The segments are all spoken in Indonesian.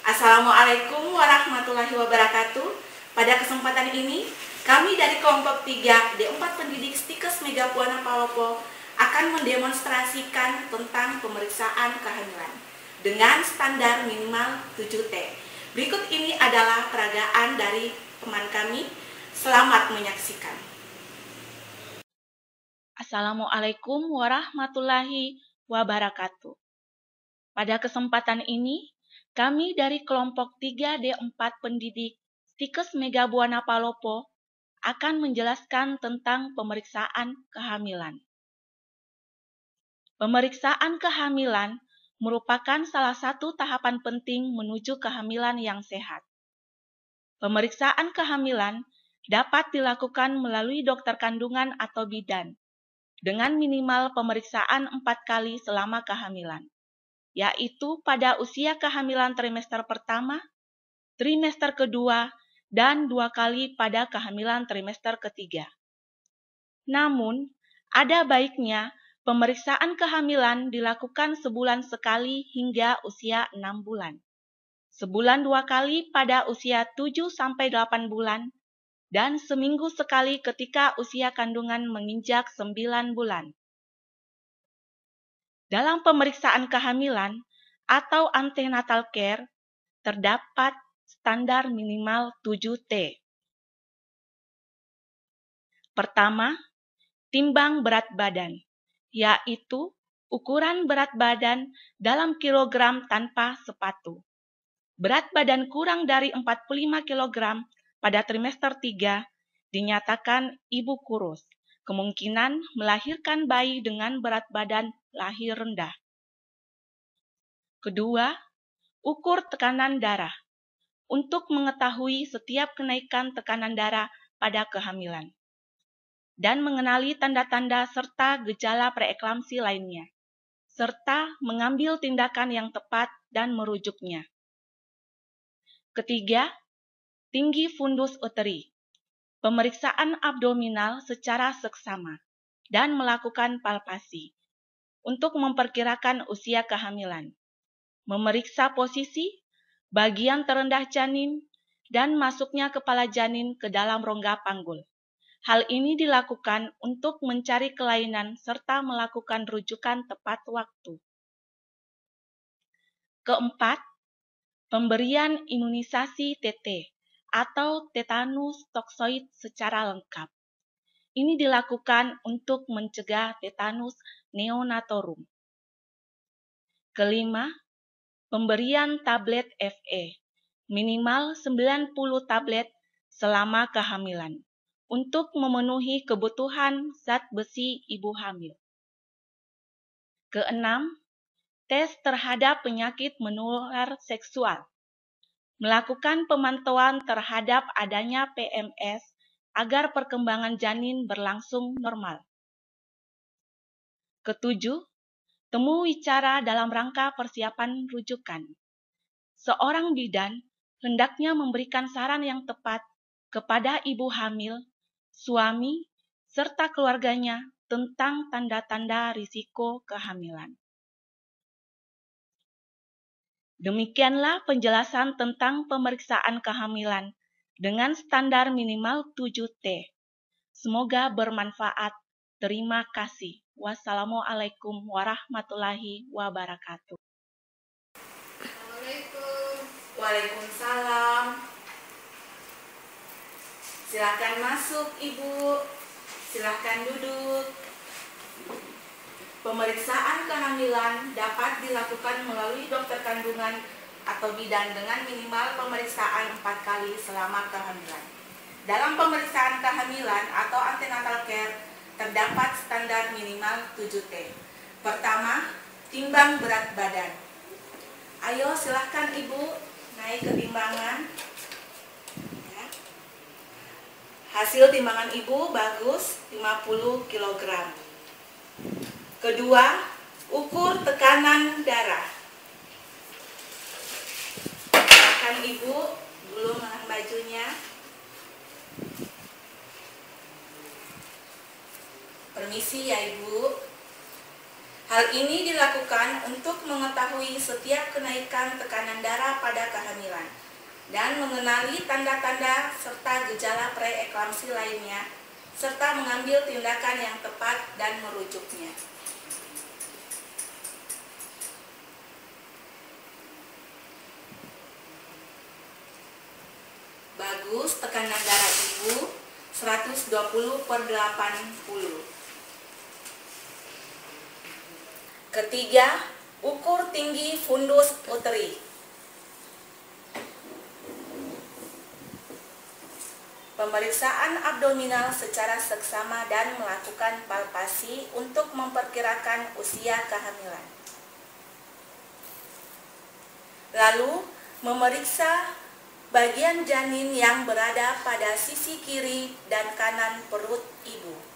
Assalamualaikum warahmatullahi wabarakatuh. Pada kesempatan ini, kami dari kelompok 3 D4 Pendidik Stikes Mega Buana Palopo akan mendemonstrasikan tentang pemeriksaan kehamilan dengan standar minimal 7T. Berikut ini adalah peragaan dari teman kami. Selamat menyaksikan. Assalamualaikum warahmatullahi wabarakatuh. Pada kesempatan ini, kami dari kelompok 3 D4 Pendidik Stikes Mega Buana Palopo akan menjelaskan tentang pemeriksaan kehamilan. Pemeriksaan kehamilan merupakan salah satu tahapan penting menuju kehamilan yang sehat. Pemeriksaan kehamilan dapat dilakukan melalui dokter kandungan atau bidan, dengan minimal pemeriksaan 4 kali selama kehamilan, yaitu pada usia kehamilan trimester pertama, trimester kedua, dan 2 kali pada kehamilan trimester ketiga. Namun, ada baiknya pemeriksaan kehamilan dilakukan sebulan sekali hingga usia 6 bulan, sebulan 2 kali pada usia 7-8 bulan, dan seminggu sekali ketika usia kandungan menginjak 9 bulan. Dalam pemeriksaan kehamilan atau antenatal care, terdapat standar minimal 7T. Pertama, timbang berat badan, yaitu ukuran berat badan dalam kilogram tanpa sepatu. Berat badan kurang dari 45 kg pada trimester 3 dinyatakan ibu kurus, kemungkinan melahirkan bayi dengan berat badan lahir rendah. Kedua, ukur tekanan darah untuk mengetahui setiap kenaikan tekanan darah pada kehamilan dan mengenali tanda-tanda serta gejala preeklamsi lainnya, serta mengambil tindakan yang tepat dan merujuknya. Ketiga, tinggi fundus uteri, pemeriksaan abdominal secara seksama, dan melakukan palpasi untuk memperkirakan usia kehamilan, memeriksa posisi, bagian terendah janin, dan masuknya kepala janin ke dalam rongga panggul. Hal ini dilakukan untuk mencari kelainan serta melakukan rujukan tepat waktu. Keempat, pemberian imunisasi TT atau tetanus toksoid secara lengkap. Ini dilakukan untuk mencegah tetanus neonatorum. Kelima, pemberian tablet FE, minimal 90 tablet selama kehamilan, untuk memenuhi kebutuhan zat besi ibu hamil. Keenam, tes terhadap penyakit menular seksual. Melakukan pemantauan terhadap adanya PMS agar perkembangan janin berlangsung normal. Ketujuh, temu wicara dalam rangka persiapan rujukan. Seorang bidan hendaknya memberikan saran yang tepat kepada ibu hamil, suami, serta keluarganya tentang tanda-tanda risiko kehamilan. Demikianlah penjelasan tentang pemeriksaan kehamilan dengan standar minimal 7T. Semoga bermanfaat. Terima kasih. Wassalamualaikum warahmatullahi wabarakatuh. Assalamualaikum. Waalaikumsalam. Silakan masuk, Ibu. Silakan duduk. Pemeriksaan kehamilan dapat dilakukan melalui dokter kandungan atau bidan dengan minimal pemeriksaan 4 kali selama kehamilan. Dalam pemeriksaan kehamilan atau antenatal care terdapat standar minimal 7T. Pertama, timbang berat badan. Ayo silahkan Ibu naik ke timbangan. Ya. Hasil timbangan Ibu bagus, 50 kg. Kedua, ukur tekanan darah. Silakan Ibu belum dengan bajunya. Permisi ya Ibu. Hal ini dilakukan untuk mengetahui setiap kenaikan tekanan darah pada kehamilan dan mengenali tanda-tanda serta gejala preeklamsi lainnya, serta mengambil tindakan yang tepat dan merujuknya. Bagus, tekanan darah ibu 120/80. Ketiga, ukur tinggi fundus uteri. Pemeriksaan abdominal secara seksama dan melakukan palpasi untuk memperkirakan usia kehamilan. Lalu, memeriksa bagian janin yang berada pada sisi kiri dan kanan perut ibu.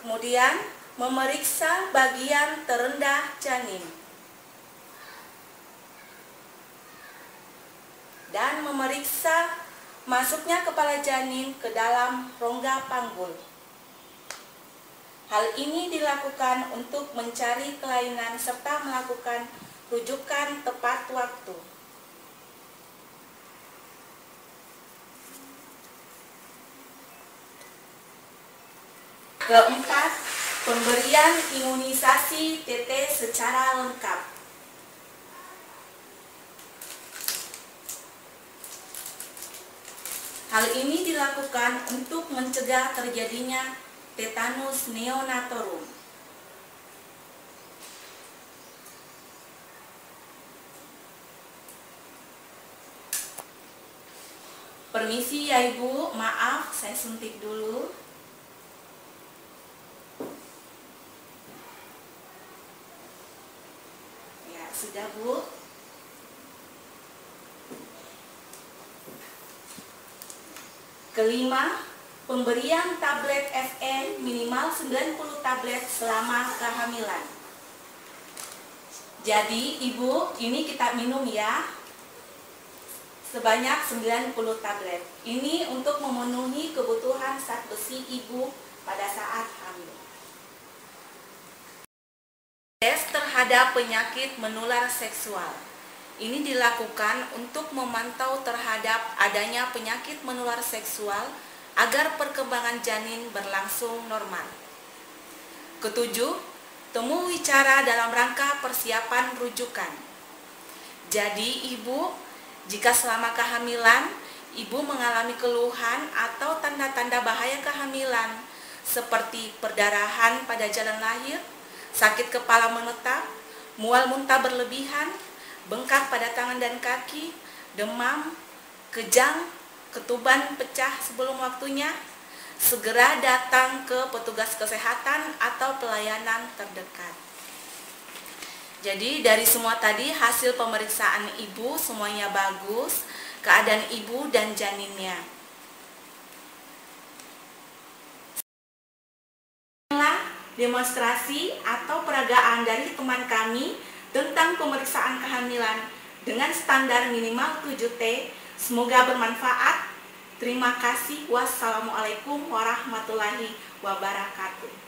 Kemudian, memeriksa bagian terendah janin. Dan memeriksa masuknya kepala janin ke dalam rongga panggul. Hal ini dilakukan untuk mencari kelainan serta melakukan rujukan tepat waktu. Keempat, pemberian imunisasi TT secara lengkap. Hal ini dilakukan untuk mencegah terjadinya tetanus neonatorum. Permisi ya Ibu, maaf saya suntik dulu. Ya, sudah Bu. Kelima, pemberian tablet Fe minimal 90 tablet selama kehamilan. Jadi Ibu, ini kita minum ya, sebanyak 90 tablet. Ini untuk memenuhi kebutuhan zat besi Ibu pada saat hamil. Tes terhadap penyakit menular seksual. Ini dilakukan untuk memantau terhadap adanya penyakit menular seksual agar perkembangan janin berlangsung normal. Ketujuh, temu wicara dalam rangka persiapan rujukan. Jadi Ibu, jika selama kehamilan Ibu mengalami keluhan atau tanda-tanda bahaya kehamilan seperti perdarahan pada jalan lahir, sakit kepala menetap, mual muntah berlebihan, bengkak pada tangan dan kaki, demam, kejang, ketuban pecah sebelum waktunya, segera datang ke petugas kesehatan atau pelayanan terdekat. Jadi dari semua tadi hasil pemeriksaan Ibu semuanya bagus, keadaan Ibu dan janinnya. Demonstrasi atau peragaan dari teman kami tentang pemeriksaan kehamilan dengan standar minimal 7T. Semoga bermanfaat. Terima kasih. Wassalamualaikum warahmatullahi wabarakatuh.